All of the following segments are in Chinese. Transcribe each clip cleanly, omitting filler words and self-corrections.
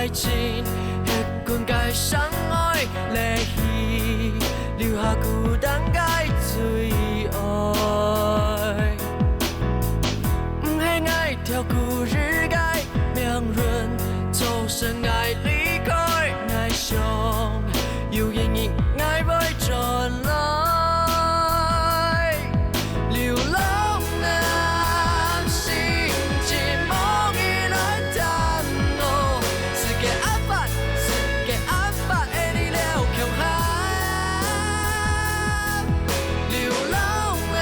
爱情，迄款该伤害泪稀，留下孤单该最爱。不恨爱跳过日该命运，走神爱离开，爱上有阴影爱袂转来。流浪的心情无伊来担哦，世界安排，世界安排的你了强悍。流浪的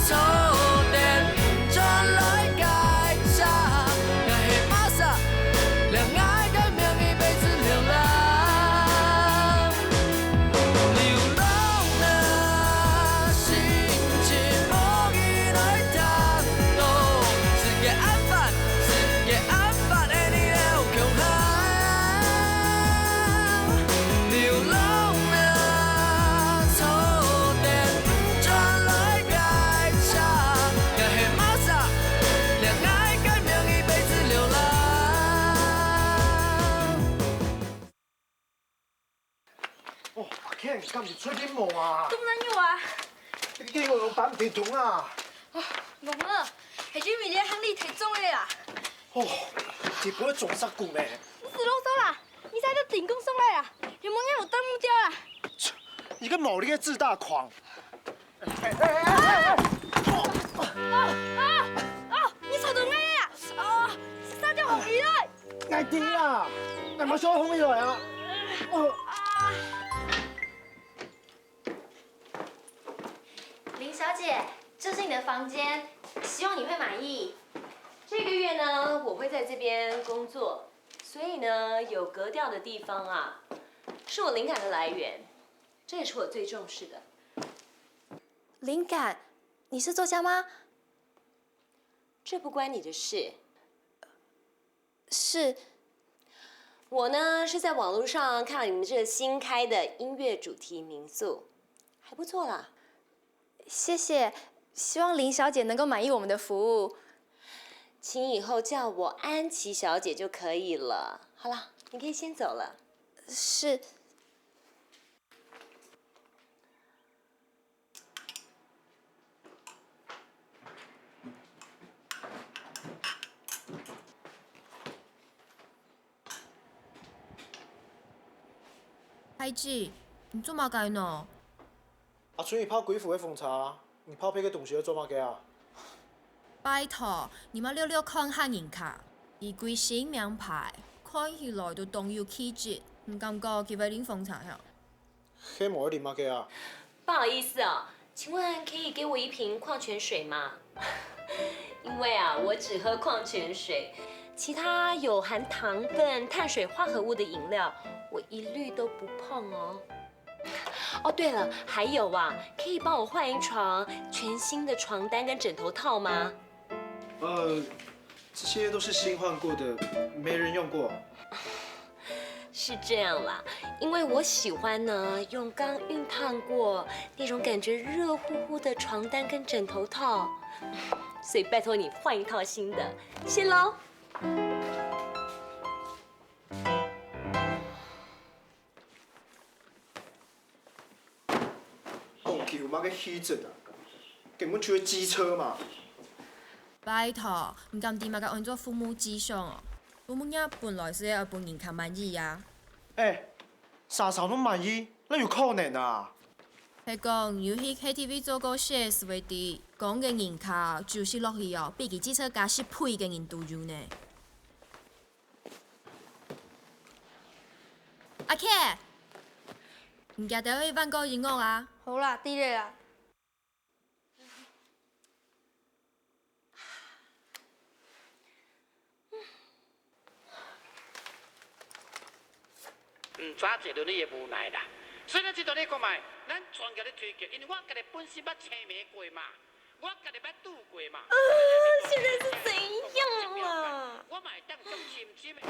错点转来改写，爱的马萨，让爱改命一辈子流浪。流浪的心情无伊来担哦，世界安排，世界安排的你了强悍。流浪的错点转来改写，爱的马萨，让爱改命一辈子流浪。哦，阿健，敢是出任务啊？当然有啊！你叫我用板皮桶啊？懵了，系因为你向你提中的啦。哦，一杯撞杀久呢。你是啰嗦啦！你才都停工送来啦，有冇有当目标啦？你个毛你个自大狂！你手动爱啦！杀掉红鱼了！爱停啦！干嘛说红起来啊？林小姐，这是你的房间，希望你会满意。这个月呢，我会在这边工作，所以呢，有格调的地方啊，是我灵感的来源，这也是我最重视的。灵感？你是作家吗？这不关你的事。是。我呢是在网络上看到你们这新开的音乐主题民宿，还不错啦。谢谢，希望林小姐能够满意我们的服务。请以后叫我安琪小姐就可以了。好了，你可以先走了。是。孩子，你做嘛该呢？阿春，你泡鬼府的奉茶，你泡配个同学做嘛嘅啊？拜托，你嘛溜溜看下人卡，伊贵姓名牌，看起来都东有气质，唔感觉佢会啉奉茶呀？迄无啉嘛嘅啊？不好意思哦，请问可以给我一瓶矿泉水吗？因为啊，我只喝矿泉水，其他有含糖分、碳水化合物的饮料，我一律都不碰哦。哦，对了，还有啊，可以帮我换一床全新的床单跟枕头套吗？这些都是新换过的，没人用过。是这样啦，因为我喜欢呢用刚熨烫过那种感觉热乎乎的床单跟枕头套，所以拜托你换一套新的，谢喽。好球嘛个虚质啊，根本就是机车嘛。拜托，唔甘地嘛甲按做父母志向哦。父母囝本来是要帮人较满意呀。啥啥都满意，那有可能啊？係講要去 KTV 做個 share 為啲，講嘅人卡就是落去哦，比佢機車加10倍嘅人都有呢。阿 K， 唔記得去翻個音樂啊？好啦，啲咧啦。抓住到你嘅无奈啦。所以呢，这段你看卖，咱全家咧推荐，因为我家己本身捌青梅过嘛，我家己捌拄过嘛。现在是怎样了？我嘛会当做深深的。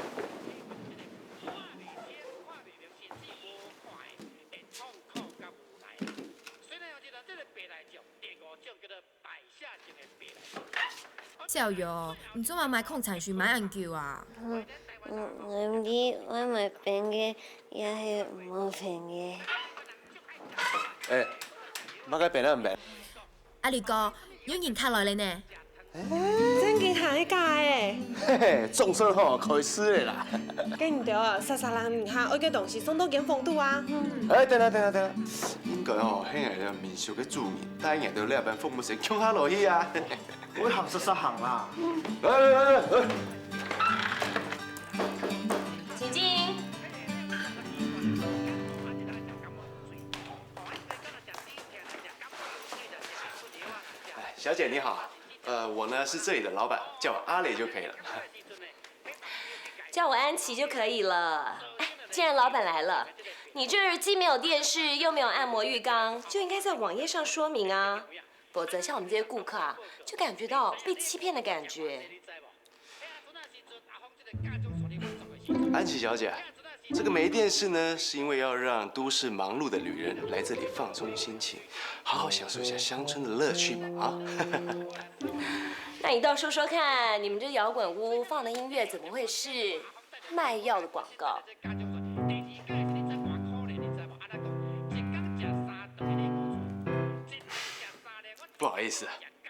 小玉，唔做嘛买矿产水买研究啊？唔知我咪病嘅，也係冇病嘅。乜嘅病都唔病。阿烈哥，有人卡來你呢？真見下一屆誒，嘿嘿，眾生吼開始啦。跟唔到啊！實人唔下，我嘅同事送到幾風度啊！等下，應該吼，迄個面熟嘅主人，帶人到呢班服務生搶下落去啊！我行實行啦。來，请进。小姐你好，我呢是這裡的老闆，叫我阿磊就可以了。叫我安琪就可以了。哎，既然老板来了，你这儿既没有电视，又没有按摩浴缸，就应该在网页上说明啊，否则像我们这些顾客啊，就感觉到被欺骗的感觉。安琪小姐，这个没电视呢，是因为要让都市忙碌的旅人来这里放松心情，好好享受一下乡村的乐趣嘛啊！那你倒说说看，你们这摇滚屋放的音乐怎么会是卖药的广告？不好意思，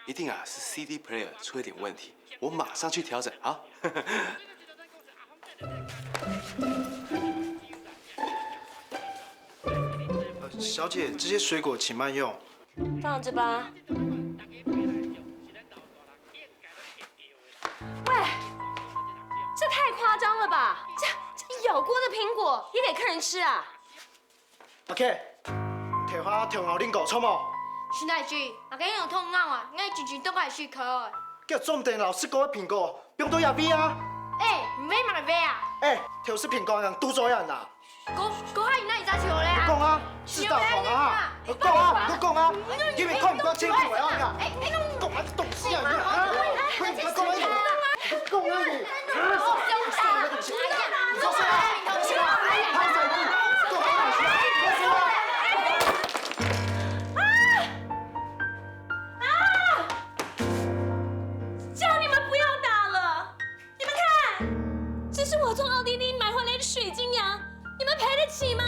一定啊是 CD player 出了点问题，我马上去调整啊。小姐，这些水果请慢用。放着吧。喂，这太夸张了吧？这咬过的苹果也给客人吃啊？阿 K， 摕花跳后恁狗错冇？现在是，阿个用痛咬啊，我一直都还是可的。叫总店老师给我苹果，不用多要味啊！哎，唔买嘛买啊！条是苹果人拄做样啦。讲下伊哪会咋笑咧？你讲啊，知道讲啊，你讲啊，你讲啊，因为看唔到清楚啊！讲啊，懂事啊！你讲啊，讲啊，你叫你们不要打了！你们看，这是我从奥地利买回来的水晶羊，你们赔得起吗？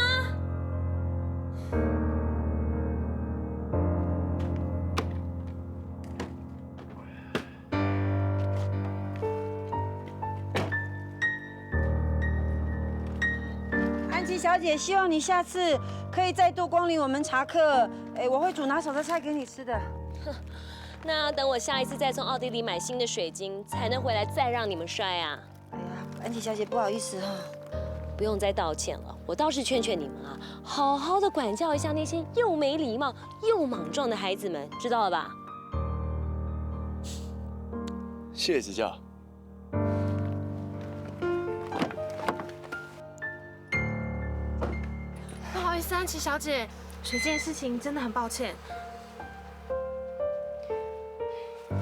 安琪小姐，希望你下次可以再多光临我们茶客。我会煮拿手的菜给你吃的。那等我下一次再从奥地利买新的水晶，才能回来再让你们摔啊！哎呀，安琪小姐，不好意思哈。不用再道歉了，我倒是劝劝你们啊，好好的管教一下那些又没礼貌又莽撞的孩子们，知道了吧？谢谢指教。不好意思，安琪小姐，水晶的事情真的很抱歉。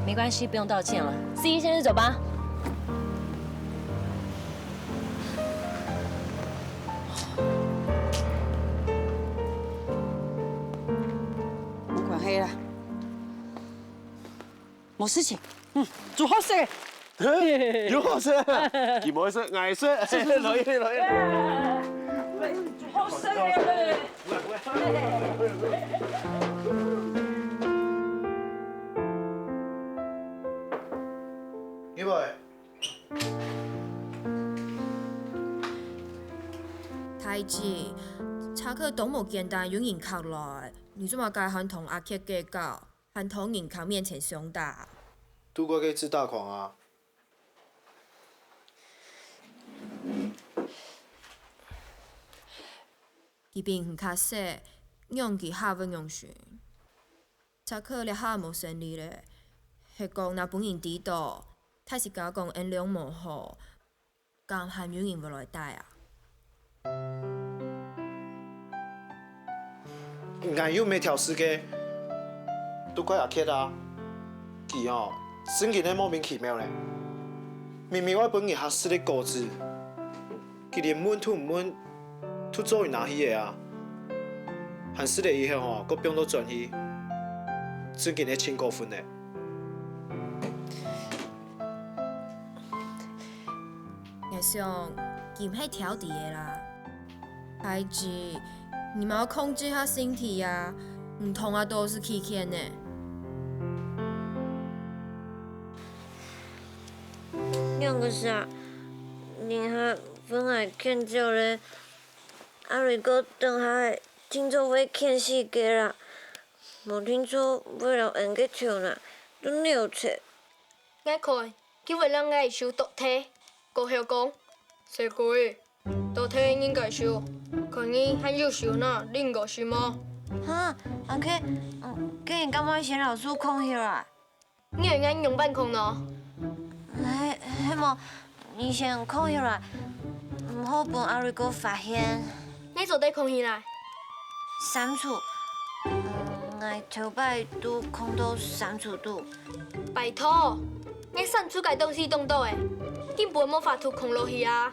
没关系，不用道歉了。司仪先生，走吧。不管黑了，冇事情。煮好食嘅。有好吃，佢冇食，嗌食，來嘢。煮好食嘅。因為太子，茶客都冇簡單有人客來，你做乜該喊同阿 K 計較，喊同人客面前相打？都怪個自大狂啊！佢並唔卡說，讓佢下穩用算。茶客你下冇生理咧，係講那本人知道，太是假講音量冇好，咁喊有人會來帶啊？俺又沒調時嘅，都怪阿 K 啊！佢哦，生起來莫名其妙咧。明明我本日學識咧歌詞，佢連問都唔問，都做伊哪去嘅啊？還識咧以後吼，佫變到轉去，真緊咧千高分咧。我想伊毋係挑剔的啦。孩子，你嘛要控制下身體啊，唔通啊都是欺欠呢。两个啥？宁夏本来欠少咧，阿瑞哥等下听说要欠四个啦，无听说为了用个唱啦，都6册。我看，佢为了我收独体，高校讲，四个月，独体应该收，看你很优秀呢，恁个是吗？哈，阿克，竟然感觉嫌老师空起来。你会按用板空咯？迄么，你先空起来，唔好被阿瑞哥发现。你做底空起来？ 3处，我头摆拄空到3处拄。拜托，你删除个东西动到诶，根本无法度空落去啊！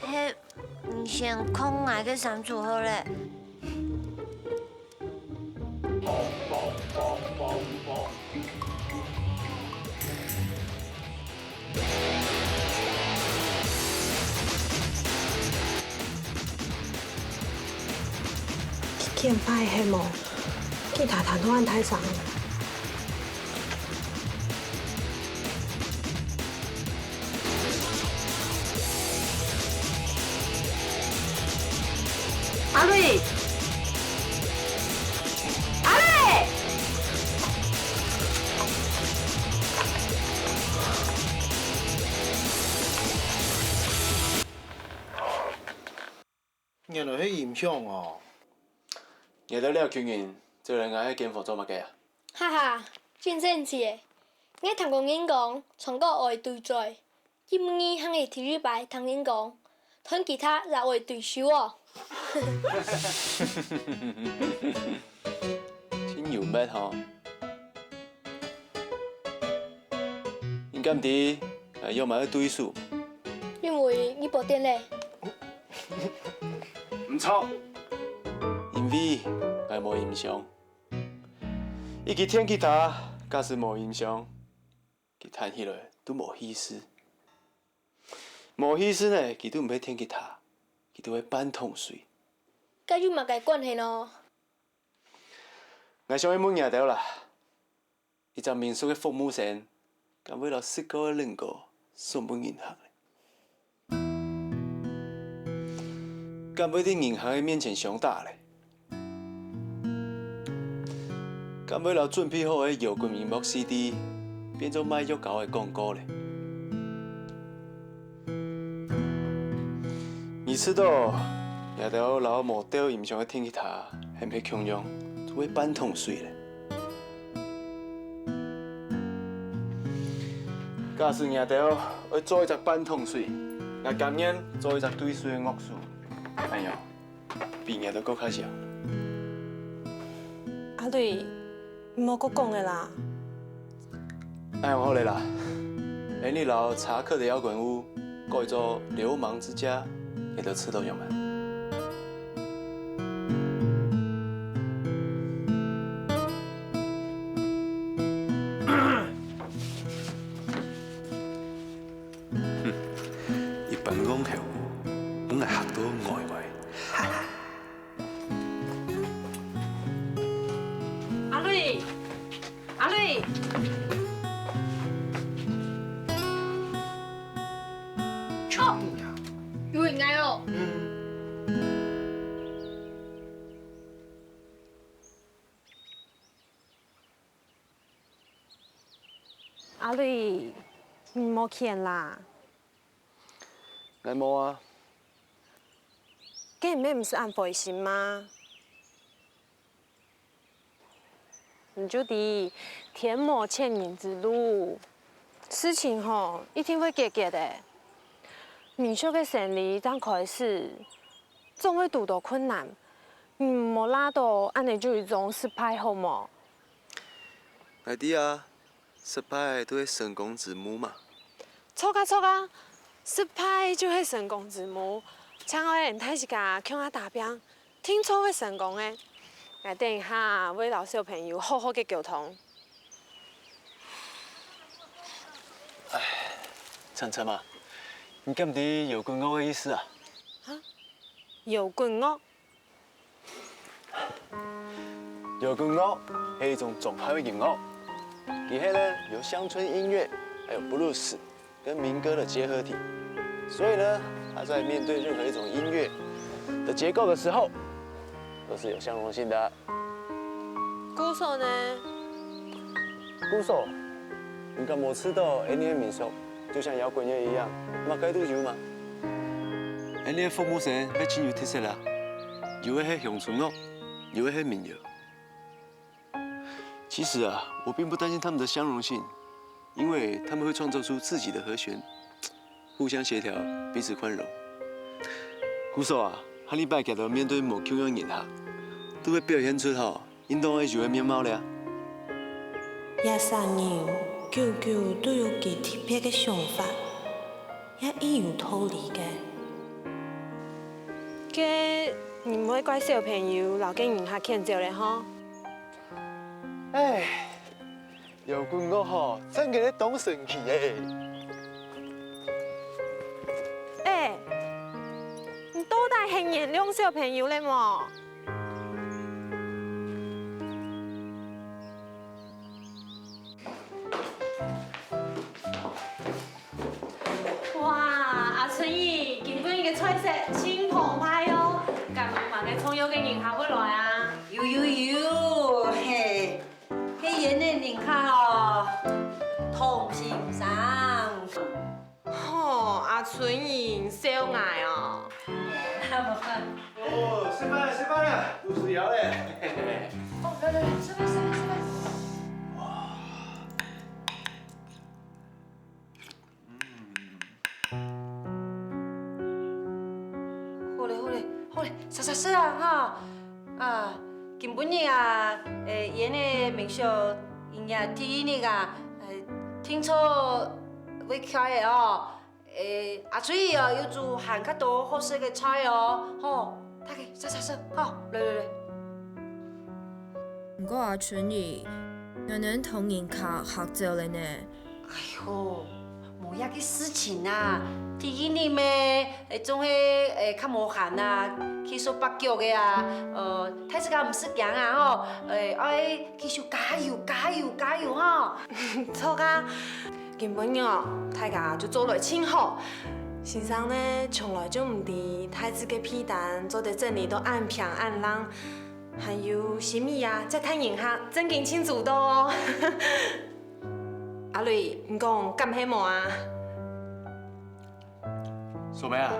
迄，你先空我个3处好咧。欠歹迄幕，去谈谈都按太长。阿瑞，阿瑞，原来迄影响哦。你到了群员，做人爱跟佛做乜嘅啊？哈哈，真神奇诶！我听过人讲，从国外对罪，今日向个体育班听人讲，弹吉他来为对手哦。真有乜吼？应该唔知，约埋去对手。因为你无电咧。唔错，因为我无印象，伊去听吉他，假使无印象，佢弹起来都无意思。无意思呢，佢都唔要听吉他，佢都会扮痛水。甲你嘛该关系咯。我想去问廿条啦，伊只民宿嘅服务生，敢为了10个2个送本银行？敢要伫银行的面前上大咧？敢要留准备好的摇滚屏幕 CD 变做卖约高的广告咧？你知道也条老无掉印象的听吉他，很配强用，就会扮痛水咧。假使赢条要做一只扮痛水，我甘愿做一只对水的乐手。哎呦，比赢得搁较强。阿瑞，唔好搁讲的啦。哎，好嘞啦，连你老查克的摇滚屋改做流氓之家，也都吃到用嘛。一般讲后，本来学到外外。阿瑞，阿瑞，错，以为爱哦。阿瑞，唔好欠啦。来无啊？这妹不是安培心吗？你就得天魔欠人之路，事情吼一定会解决的。民宿的生意刚开始，总会遇到困难，唔好拉到安尼就一种失败好冇？来滴啊，失败都会成功之母嘛。错啊！失败就会成功之母，请我人太是甲向我打拼，听错会成功的。我等一下为老小朋友好好嘅沟通。晨晨嘛，你敢知摇滚乐的意思啊？摇滚乐，摇滚乐是一种综合的音乐，其实呢有乡村音乐，还有布鲁斯跟民歌的结合体，所以呢，它在面对任何一种音乐的结构的时候，都是有相容性的。鼓手呢？鼓手，你敢无知道印尼的民俗就像摇滚乐一样，嘛该都有嘛？印尼的服务生要真有特色啦，有的是乡村乐，有的是民谣。其实啊，我并不担心他们的相容性，因为他们会创造出自己的和弦，互相协调，彼此宽容。鼓手啊，下礼拜行到面对无腔样人客，都会表现出因当爱柔的面貌了。也三人久久都有其特别的想法，也异有道理嘅。嘅你唔会怪小朋友留给人下欠照咧吼？哎，摇滚乐真给你懂神奇诶！哎，你多大很原谅小朋友咧么？哇，阿春姨，今本嘅菜色真澎湃哦！咁嘛嘅葱油嘅人下不来啊？有，嘿，迄演的人客哦，同心上。吼，阿春姨小爱哦。哦，吃饭了，肚子摇嘞。哦，来，吃饭。好嘞，是啊哈，啊，今本日啊，演的民俗音乐第一日啊，听说要开的哦，阿水哦要做含较多好食的菜哦，吼，大家是，好，来。不过阿春姨，能同人客合作了呢？哎呦，无遐个事情啊，第一日咩，总是较无闲啊，去说北剧的啊，太子家唔识行啊吼，爱继续加油吼！错啊，根本哦，大家就做来真好。先生呢，从来就唔知太子嘅屁蛋做得真理都按平按浪，还有新米啊，在太人客真经清楚的哦。阿瑞，你讲甘希无啊？素梅啊，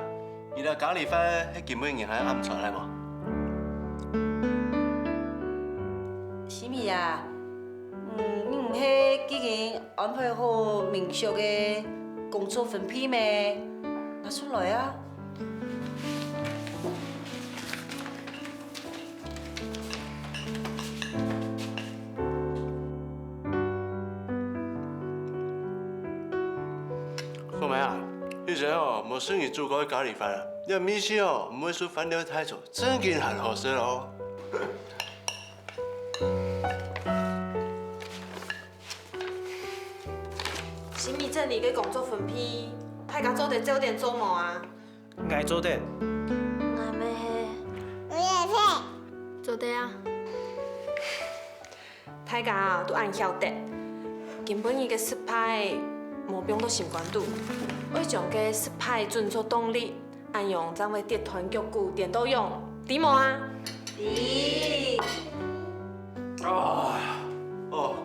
伊那咖喱饭迄根本人还暗传来无？是咪啊？你唔是已经安排好民宿的工作分配咩？拿出来啊！素梅啊，以前无生意做过咖喱饭啊，你米线唔会说饭料太重，真经很好食咯。新米这里嘅工作分配，大家做得早点做无啊？爱做点。我没我也是。做对啊。大家都按晓得，根本伊嘅失败无变到心肝肚，为将嘅失败转作动力，按用将为集团局鼓点都用，对无啊？对。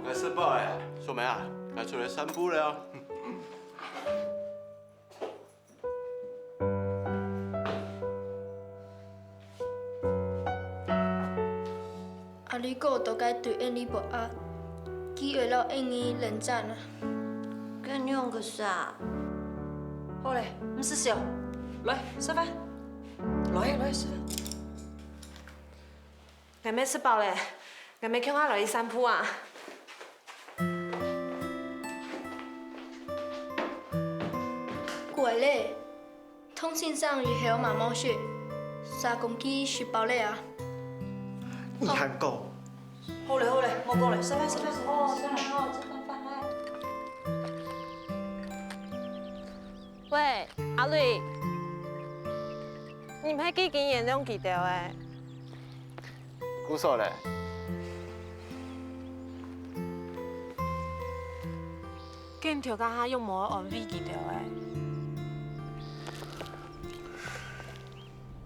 该吃饱诶，素梅啊，该出来散步了。阿里哥都该对印尼博啊，机会了印尼冷战啊。跟用个啥？好嘞，唔是笑，来吃饭，来吃饭。还没吃饱嘞，还没看我来去散步啊？过嘞，通信上也还有马毛血，3公斤许饱嘞啊。你还够？好嘞，莫讲嘞，吃饭。哦，吃饭，吃饭。喂，贝，阿瑞，你唔係幾件原諒記掉誒？姑嫂咧，見條家下用冇安慰記掉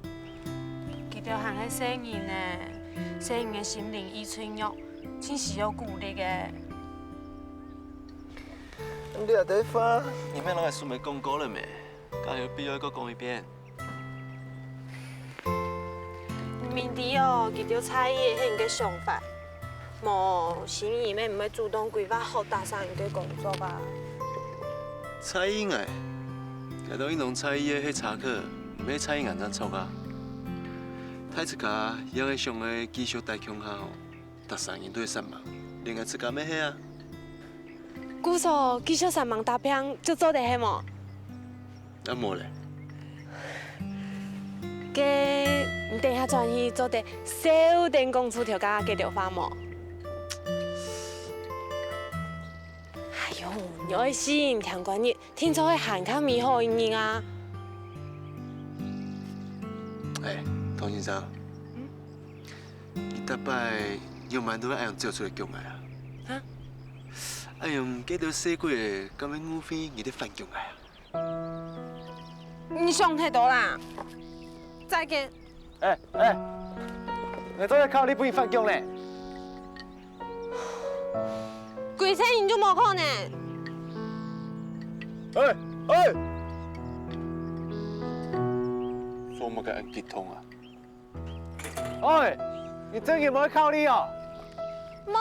誒。記掉行喺生意呢，生意嘅心靈易脆弱，真需要鼓勵嘅。你阿對花，你咩攞嚟書咪講過了咩？加有必要再講一遍。明知哦，記掉蔡爺係嘅想法，冇心意咩唔會主動規劃好打上佢嘅工作吧？蔡英哎，介到伊同蔡伊去查課，唔係蔡英眼怎錯啊？太自家也係想來繼續帶強下吼，搭上應對上忙，另外自家咩係啊？姑嫂繼續上網打拼就做得係冇？啊冇咧。嘅，你等下轉去做得小電公司條家嘅療法冇？哎呦，你愛心聽講你聽說會喊卡咪好應啊！哎，唐先生，你大擺有蠻多愛用照出來講嘅啊？嚇？愛用幾條細鬼嘅咁樣烏飛，你哋反講嘅啊？你想太多啦！再見。哎，我都要靠你幫你反講咧。鬼車你就冇可能。哎！做乜嘅按激通啊？哎，你真係冇靠你啊？冇啦。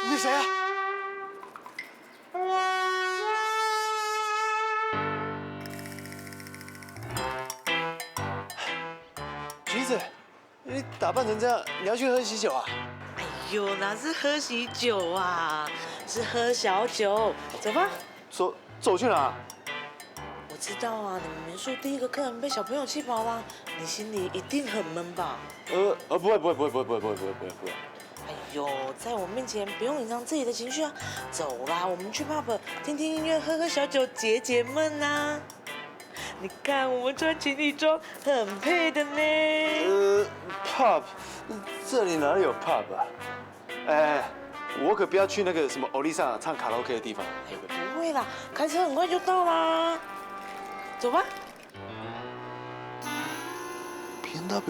你誰啊？橘子，你打扮成這樣，你要去喝喜酒啊？哎呦，哪是喝喜酒啊，是喝小酒。走吧。走去哪？我知道啊，你们民宿第一个客人被小朋友气跑啦，你心里一定很闷吧？不會。哎呦，在我面前不用隐藏自己的情绪啊！走啦，我们去 pub 听听音乐，喝喝小酒，解解闷啊！你看我们穿情侣装很配的呢。pub， 这里哪里有 pub 啊？哎，我可不要去那个什么欧丽莎唱卡拉 OK 的地方。不会啦，开车很快就到啦。走吧。PNW。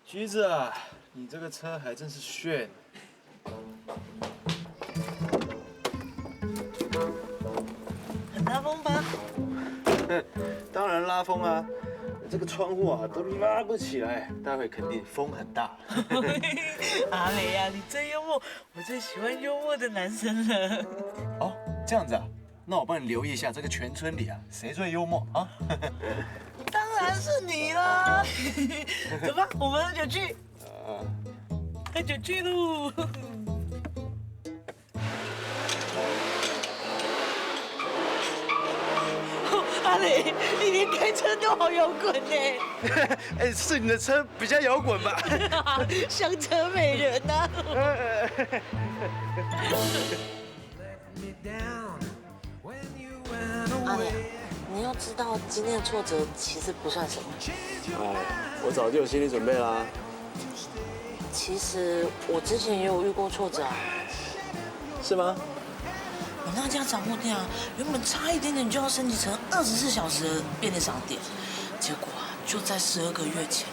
橘子啊，你这个车还真是炫。很拉风吧？当然拉风啊，这个窗户啊都拉不起来，待会肯定风很大。阿雷呀，你真幽默，我最喜欢幽默的男生了。哦，这样子啊，那我帮你留意一下，这个全村里啊，谁最幽默啊？当然是你啦！走吧，我们喝酒去。喝酒去喽！阿雷，你连开车都好摇滚呢。哎，是你的车比较摇滚吧？香车美人呐。阿雷，你要知道，今天的挫折其实不算什么。哎，我早就有心理准备啦。其实我之前也有遇过挫折啊。是吗？我那家杂货店啊，原本差一点点就要升级成24小时的便利商店，结果啊，就在12个月前。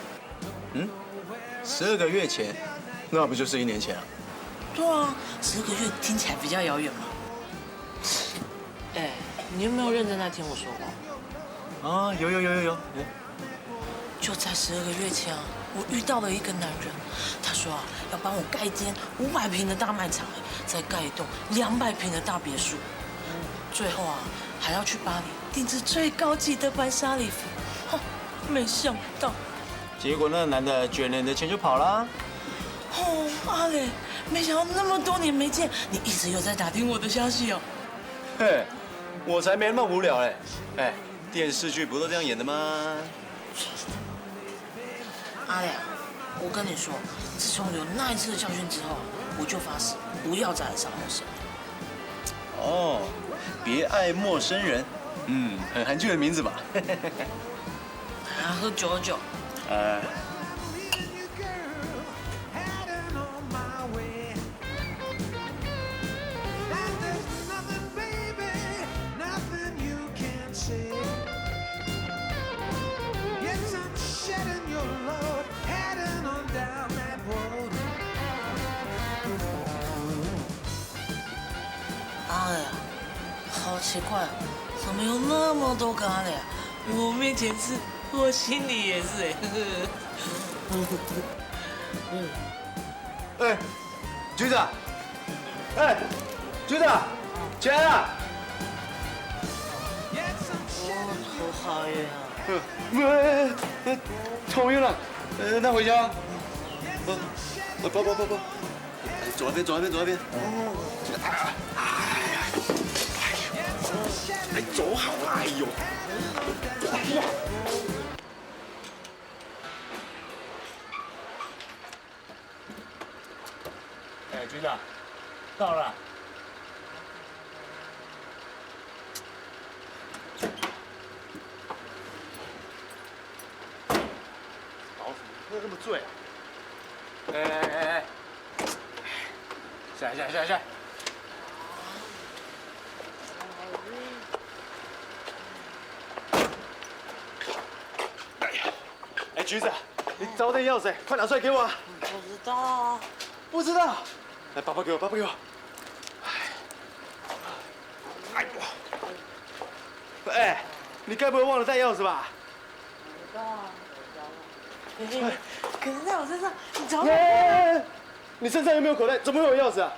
12个月前，那不就是1年前啊？对啊，12个月听起来比较遥远嘛。哎，你有没有认真在听我说话？啊，有。就在12个月前啊，我遇到了一个男人，他说啊，要帮我盖一间500平的大卖场，再盖一栋200平的大别墅，最后啊，还要去巴黎定制最高级的白纱礼服。没想到。结果那个男的卷了你的钱就跑了。哦，阿磊，没想到那么多年没见，你一直有在打听我的消息哦。嘿，我才没那么无聊嘞。哎，电视剧不都这样演的吗？阿磊，我跟你说，自从有那一次的教训之后，我就发誓不要再爱上陌生人。哦，别爱陌生人，很韩剧的名字吧？啊，喝酒喝酒。阿磊啊，好奇怪，怎么有那么多个阿磊啊？我面前是，我心里也是哎。哎，局长，哎，局长，起来了！我好嗨呀！头晕了，那回家。不，走那边，走那边，走那边。哎，走好了，哎呦！哎，局长，到了。老鼠喝那么醉啊？哎，下。哎，橘子，你找点钥匙，快拿出来给我。不知道啊。不知道？来，包包给我。哎，你该不会忘了带钥匙吧？不知道啊。可能在我身上，你找我。你身上有没有口袋？怎么会有钥匙啊？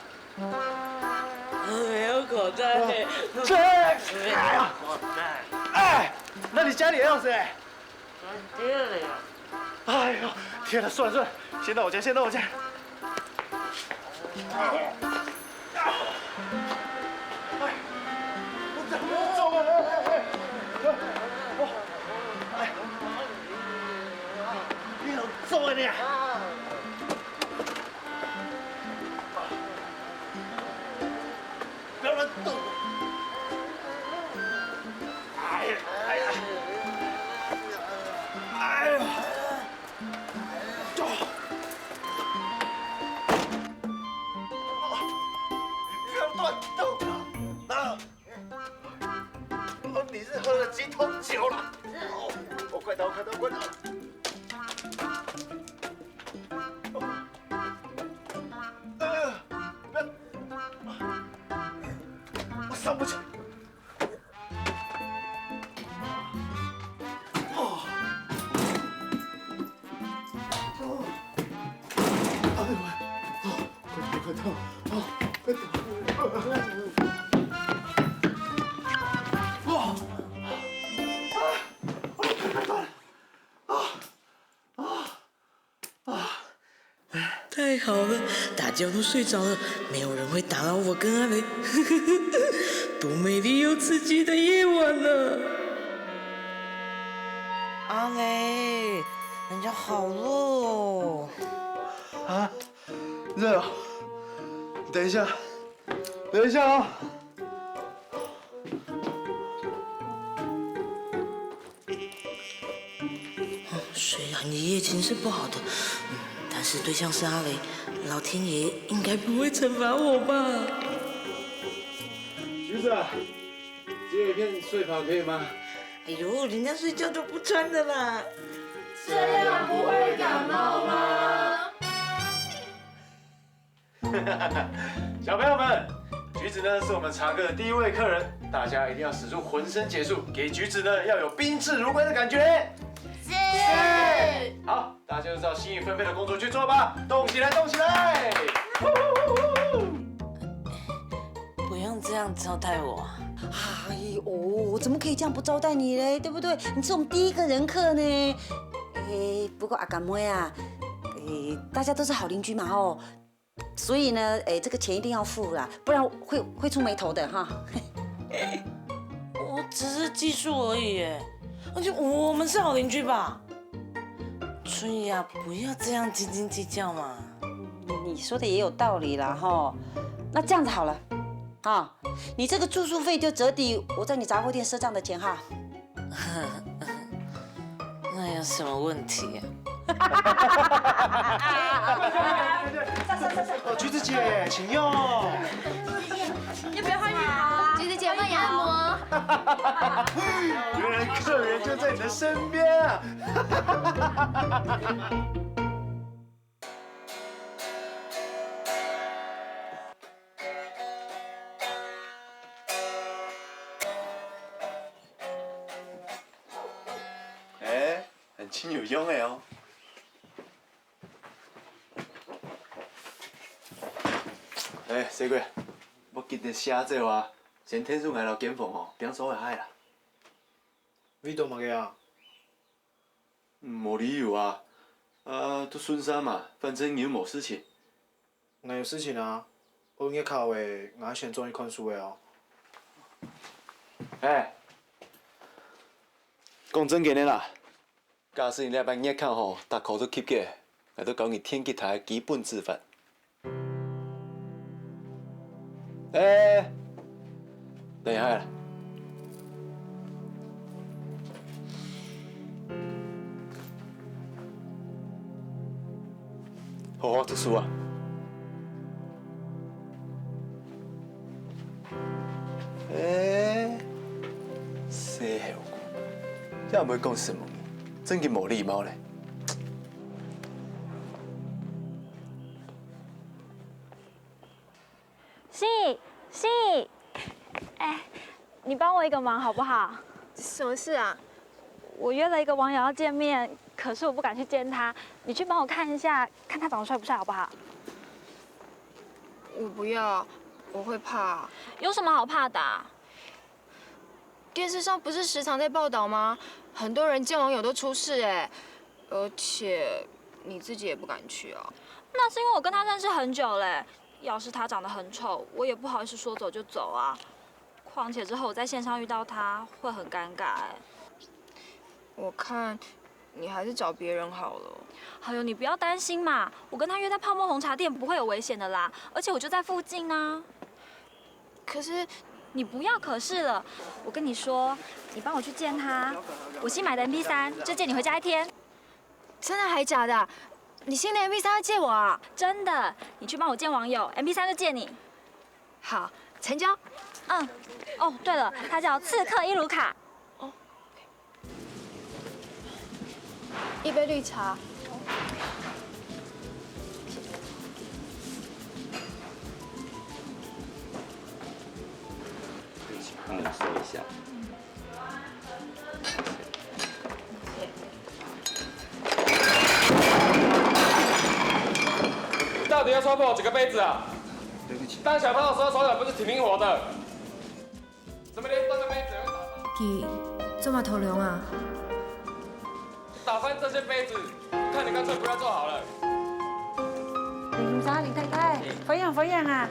没有口袋。没有口袋。哎，那你家里的钥匙哎？丢了呀。哎呦，天哪！算了，先到我家。我怎么走啊？你好重啊你！不要乱动！哎呀！不要乱动啊！你是喝了几桶酒了？快倒！我上不去。快倒！太好了，大家都睡着了，没有人会打扰我跟阿雷。多美丽又刺激的夜晚呢！阿雷，人家好热哦。啊，热哦！等一下啊！虽然一夜情是不好的，但是对象是阿雷，老天爷应该不会惩罚我吧？橘子，借一片睡袍可以吗？哎呦，人家睡觉都不穿的啦。这样不会感冒吗？小朋友们，橘子呢是我们茶课的第一位客人，大家一定要使出浑身解数，给橘子呢要有宾至如归的感觉。是。好，大家就知道心意纷飞的工作去做吧，动起来！不用这样招待我。哎呦，我怎么可以这样不招待你嘞？对不对？你是我们第一个人客呢。不过阿干妹啊，大家都是好邻居嘛哦，所以呢，这个钱一定要付啦，不然会出眉头的哈。我只是技术而已耶，而且我们是好邻居吧？春怡啊，不要这样斤斤计较嘛。你说的也有道理啦哈。那这样子好了，啊，你这个住宿费就折抵我在你杂货店赊账的钱哈。那有什么问题啊？橘子姐，请用。要不要换牙？橘子姐换牙按摩。原来客人就在你的身边啊！很轻有用的哦。小鬼，我今日写这话，先天数挨到检缝哦，点数会海啦。你都嘛个啊？没理由啊，都顺山嘛，反正又没事情。哪有事情啊？我日考的，我先做一看书的哦。讲正经的啦。假使你礼拜日考吼，大考都 keep 嘅，我都教你听吉他的基本指法。等一下啦。好好读书啊！细后句，这也袂讲什么，真嘅无礼貌咧。心怡，你帮我一个忙好不好？什么事啊？我约了一个网友要见面，可是我不敢去见他，你去帮我看一下，看他长得帅不帅好不好？我不要，我会怕。有什么好怕的啊？电视上不是时常在报道吗？很多人见网友都出事哎，而且你自己也不敢去啊。那是因为我跟他认识很久嘞，要是他长得很丑，我也不好意思说走就走啊。况且之后我在线上遇到他，会很尴尬哎。我看你还是找别人好了。哎呦，你不要担心嘛，我跟他约在泡沫红茶店，不会有危险的啦。而且我就在附近呢。可是你不要可是了，我跟你说，你帮我去见他。我新买的 MP3，就借你回家1天。真的还假的？你新的 MP3 要借我啊？真的，你去帮我见网友 ，MP3 就借你。好，成交。嗯。哦，对了，他叫刺客伊鲁卡。哦。一杯绿茶。帮我说一下。你到底要戳破我几个杯子啊？对不起。当小朋友的时候手脚不是挺灵活的，怎么连端个杯子也会打翻？佢做嘛头龙啊？打翻这些杯子，看你干脆不要做好了。林生林太太，佛养佛养啊！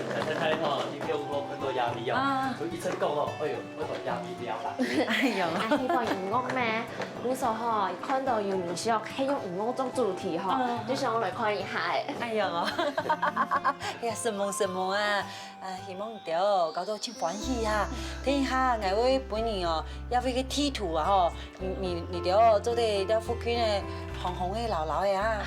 太太吼，今天有我很多壓力哦，佢一出工哦，哎呦，我同壓力了啦。哎呦，希望銀屋咩？有時候看到有民宿，係用銀屋做主題嗬，就想來看一下嘅。哎呦，哎呀，什麼啊！希望着搞到真歡喜啊！等一下，我會本年哦，要去個T圖啊吼，你着做啲了附近嘅紅紅嘅老老嘅啊。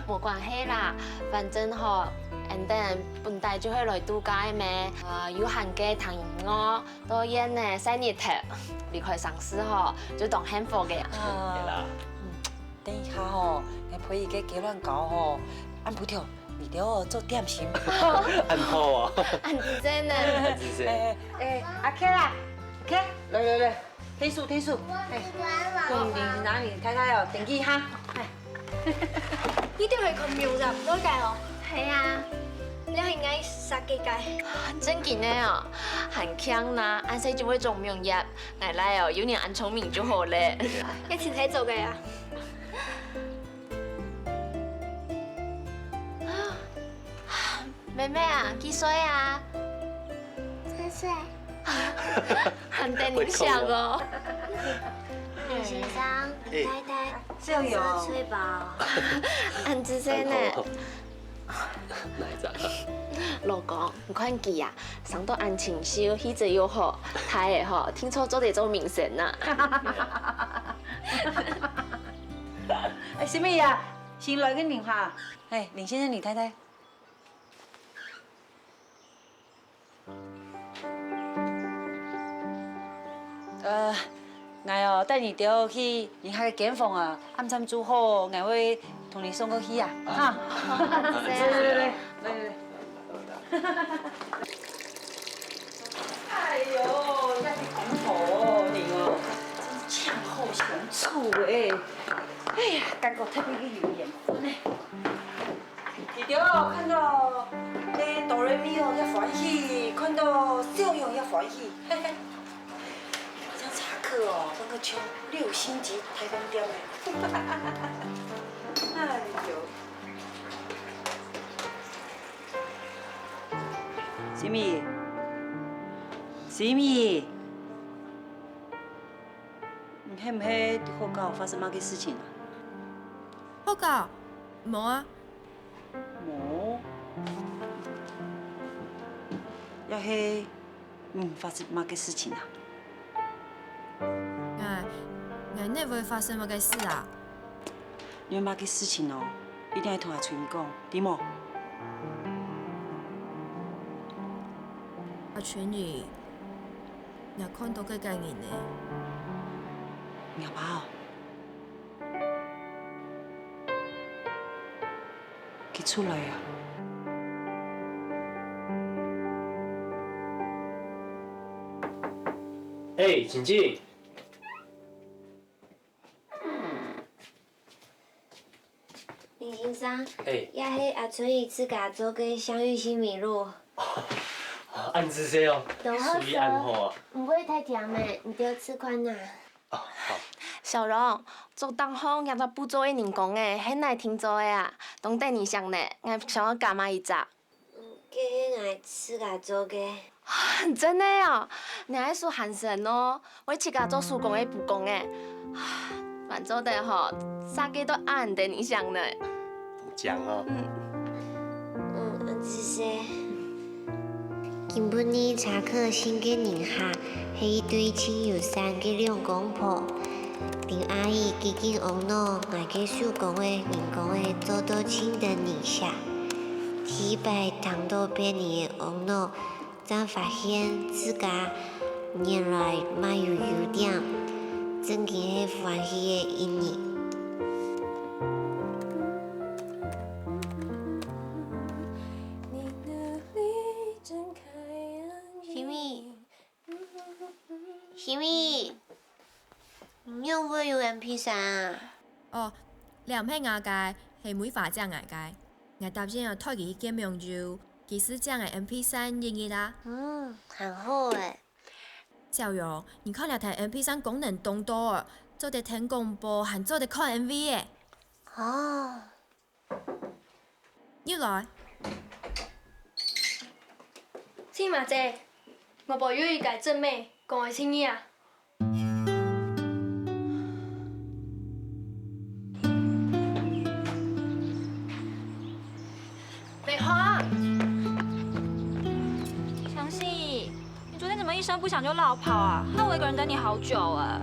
冇關係啦，反正嗬。and then 本地就會來度假嘅咩？有閒嘅談銀屋，到因呢生日頭離開城市嗬，就當幸福嘅。等一下吼，我陪伊個幾亂搞吼，按不條，你着做點心。按好啊。按子真呢？阿 K 啦 ，K， 來，聽數，共你哪裡太太哦，登記哈。呢啲係咁妙咋，唔該計我。係啊。你係愛殺雞界？真嘅呢哦，很強啦，俺細就會做農業，俺來哦有你俺聰明就好咧。一齊睇做嘅啊！妹妹啊，幾歲啊3歲。很得你想哦。李先生，李太太，少陽，睡飽。很知聲呢。哪一張？老公，你看佢啊，上到安清秀，氣質又好，他嘅吼，聽說做得做明星呐。哎，什麼呀？新來個人哈？哎，林先生、李太太。我哦帶你到去人家嘅間房啊，暗餐煮好，我會同你送過去啊，哈。來。哎呦，那你公婆你哦，真是恰好相處誒。哎呀，感覺特別嘅有緣分呢。弟弟哦，看到你哆來咪哦，也歡喜；看到小勇也歡喜。嘿嘿。這樣茶客哦，那個像6星級台灣店誒。哎呦。什麼？什麼？你係唔係學校發生乜嘅事情啊？學校冇啊。冇。又係發生乜嘅事情啊？我呢會發生乜嘅事啊？有乜嘅事情哦，一定要同阿春講，點冇？阿春兒，我看到嗰個人呢？阿爸，佢出來啊！哎，請進。林先生，哎，也係阿春兒自家做嘅香芋西米露。按姿勢哦，都好屬於按好啊。唔會太甜嘅，你就吃寬啦。好。小榮，做當紅讓他不做嘅人工誒，很難聽做誒啊，當地人想呢，我想要幹嘛一隻？嘅係我自家做嘅。真的哦，你還屬韓神哦，我自家做手工嘅布工誒，反做得吼，啥個都按地人想呢。不講哦。謝謝。今晡日茶客新嘅人客係一對親友3個兩公婆，林阿姨幾經婀娜，我嘅手工嘅人工嘅做到親的人下，第一擺談到別人嘅婀娜，才發現自家原來蠻有優點，真嘅係歡喜嘅一年。喜米，你有冇用 MP3 啊？哦，你唔係牙界，係美髮匠牙界。我答應要推佢見面就，其實將嘅 MP3 應佢啦。很好誒。小榮，你看那台 MP3 功能多多啊，做得聽廣播，還做得看 MV 誒。哦。要來。天麻姐，我部語語界真美，講係先意啊。美花，详细，你昨天怎麼一聲不響就落跑啊？害我一個人等你好久哎。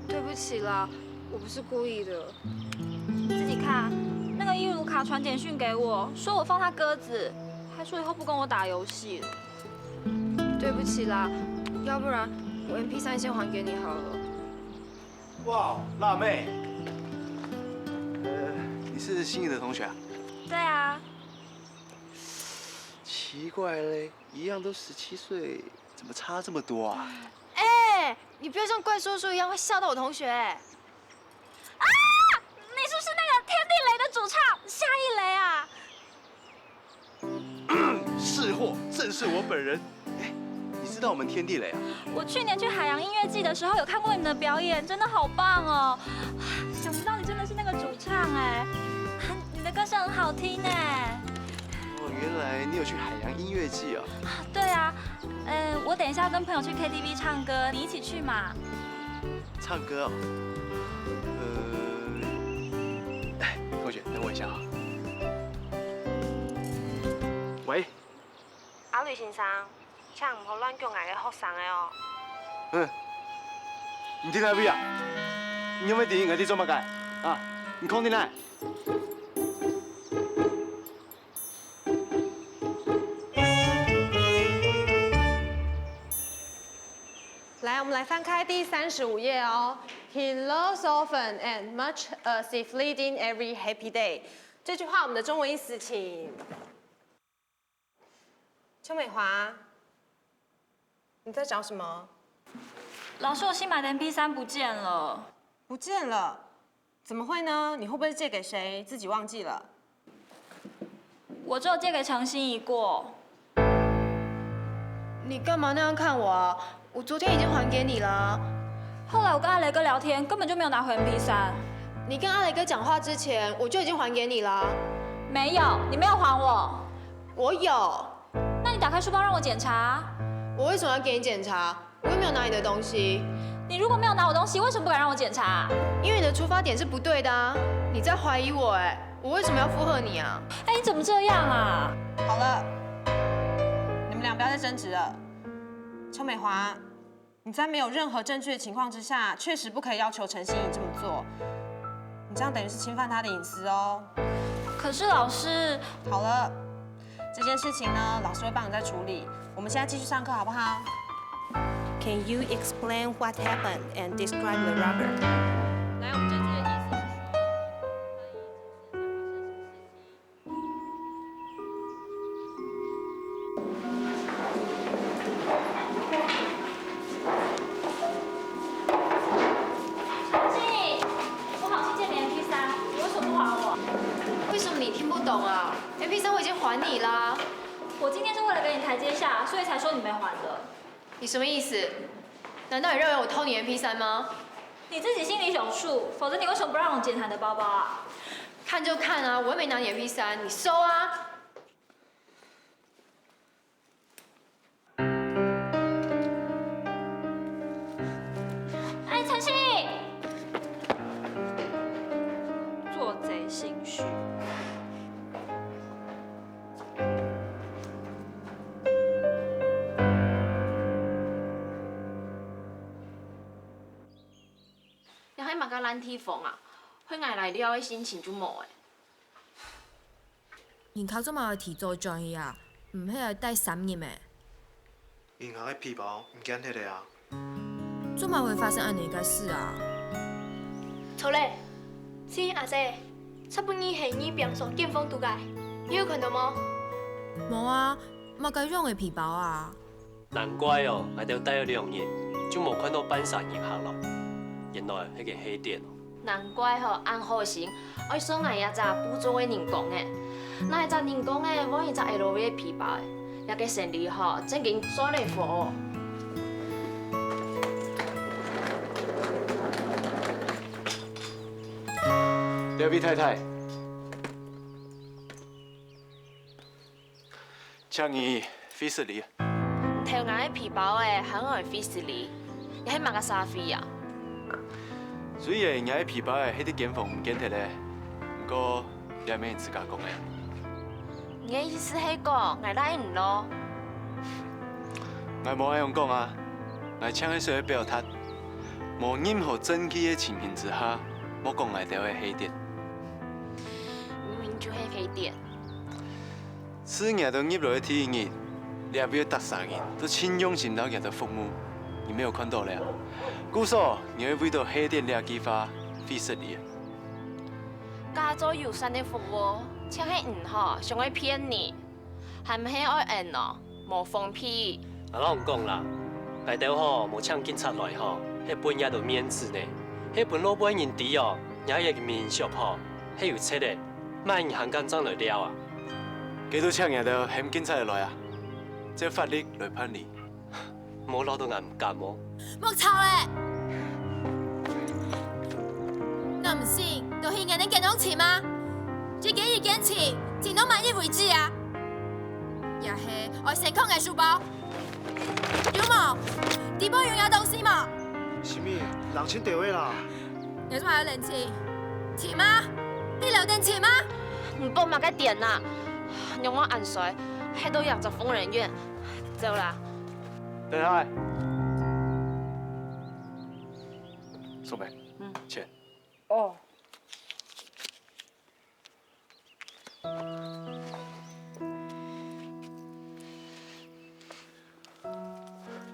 對不起啦，我不是故意的。你自己看，那個伊魯卡傳簡訊給我，說我放他鴿子，還說以後不跟我打遊戲了。對不起啦，要不然我 MP3 先還給你好了。哇，辣妹，你是心儀的同學啊？對啊。奇怪嘞，一樣都17歲，怎麼差這麼多啊？哎，你不要像怪叔叔一樣，會嚇到我同學。啊！你是不是那個天地雷的主唱夏一雷啊？正是我本人。哎，你知道我们天地雷啊？我去年去海洋音乐季的时候有看过你们的表演，真的好棒哦！想不到你真的是那个主唱哎，你的歌声很好听哎。哦，原来你有去海洋音乐季啊？对啊，我等一下要跟朋友去 KTV 唱歌，你一起去嘛？唱歌哦。哎，同学，等我一下啊。喂。阿吕先生，请唔好乱叫我嘅学生嘅哦。你听哪位啊？你有冇电我哋做乜嘅？啊，你空啲来。来，我们来翻开第35页哦。He loves often and much as if leading every happy day。这句话我们的中文意思，请。邱美华，你在找什么？老师，我新买的 MP3不见了。不见了？怎么会呢？你会不会借给谁，自己忘记了？我只有借给陈心怡过。你干嘛那样看我啊？我昨天已经还给你了。后来我跟阿雷哥聊天，根本就没有拿回 MP3。你跟阿雷哥讲话之前，我就已经还给你了。没有，你没有还我。我有。那你打开书包让我检查。我为什么要给你检查？我又没有拿你的东西。你如果没有拿我东西，为什么不敢让我检查？因为你的出发点是不对的啊！你在怀疑我哎，我为什么要附和你啊？哎，你怎么这样啊？好了，你们俩不要再争执了。邱美华，你在没有任何证据的情况之下，确实不可以要求陈心怡这么做。你这样等于是侵犯她的隐私哦。可是老师，好了，这件事情呢，老师会帮你再处理。我们现在继续上课好不好？ Can you explain what happened and describe the robber? 来，我们这次的意思是陈静，我好心借你 MP3，你为什么不还我？为什么你听不懂啊 ？MP3 我已经还你啦。我今天是为了给你台阶下，所以才说你没还的。你什么意思？难道你认为我偷你 MP3 吗？你自己心里有数，否则你为什么不让我检查你的包包啊？看就看啊，我又没拿你 MP3，你收啊。哎，陈信，做贼心虚。甲咱体风啊，回来来了的心情就无诶。人考做嘛提早转去啊，唔迄个带3日诶。银行的皮包唔见迄个啊。做嘛会发生安尼个事啊？错嘞，是阿姐，差不多系你平常见风度假，你有看到吗？无啊，嘛该用的皮包啊。难怪哦，内底带了2日，就无看到班上银行咯。原来迄个黑店哦。难怪吼，安好心爱送来一只补助的人工诶，那一只人工诶，买一只 LV 的皮包诶，也个生意吼，正经做得好。廖碧太太，请你费斯利。偷我的皮包诶，很爱费斯利，也系买个沙菲啊。虽然我的皮包诶，迄啲检缝唔见摕咧，不过你免自家讲诶。你的意思是讲，我答应咯？我无安样讲啊，我请迄所的表摊，无任何证据的情形之下，我讲内底的黑店。明明就系黑店。此夜都入落去第1日，你也不要搭3日，都请用心到夜的服务，你没有看到了？故说你会为到黑店掠几发费斯利。加做友善的服务，请迄唔好，想要骗你，系唔系爱恩哦？无放屁。啊，我讲啦，内底吼无请警察来吼，迄本也都免治呢。迄本老本人伫哦，也个民宿吼，迄有册的，卖银行间怎来了啊？几多请夜到嫌警察来啊？这法律来判你。无老到俺唔敢哦。莫吵咧！我唔信，就去眼恁见到钱吗？这几日坚持，钱都满意为止啊！也是我先空个书包，有冇？底部有要东西冇？什么？人请地位啦？有什么还有冷气？钱吗？你留点钱吗？唔报嘛该点啦，让我按水，迄都养着疯人院，走啦。等下，苏梅，钱。哦。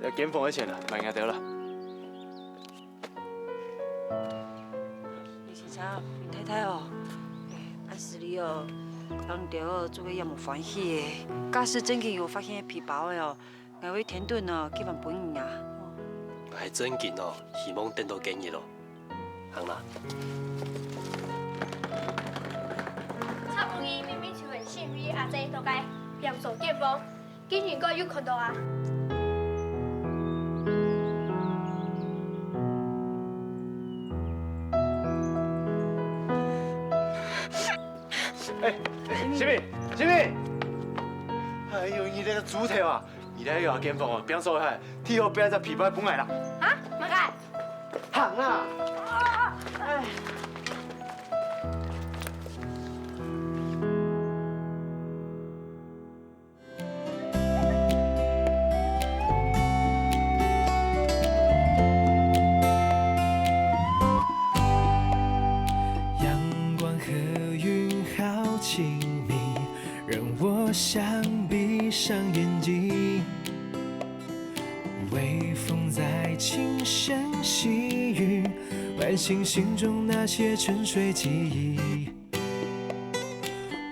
要检房的钱啦，卖硬掉啦。你是啥林太太哦？按时你哦，人着哦做个也无欢喜的。假使真紧有发现皮包的哦，我会田顿哦，给万本银啊。系真紧哦，希望等到今日咯，行啦。差不多明明就很幸运，阿姐都该两手电风，今年个有看到啊。小米，小米，哎呦，你那个猪头啊！你那个检房哦，变数害，以后不要再皮包本来啦。啊，马盖。行啊！哎。阳光和云好亲密，让我想闭上眼睛。微风在轻声细语，唤醒心中那些沉睡记忆。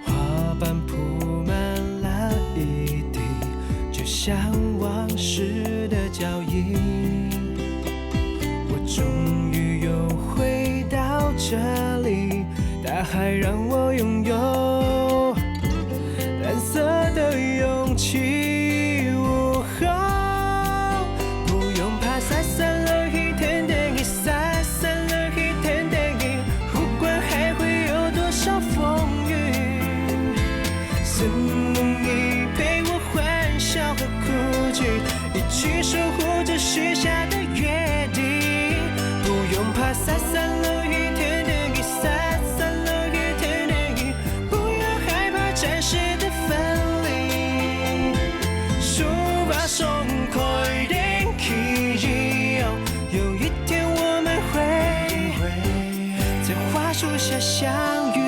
花瓣铺满了一地，就像往事的脚印。我终于又回到这里，大海让我拥有蓝色的勇气。散了一天电影，散了一天电影，不管还会有多少风雨。是你陪我欢笑和哭泣，一起守护着许下的约定。不用怕散了一天电影，散了一天电影，不要害怕暂时的分离。书把松开点记忆。有一天我们会在花树下相遇。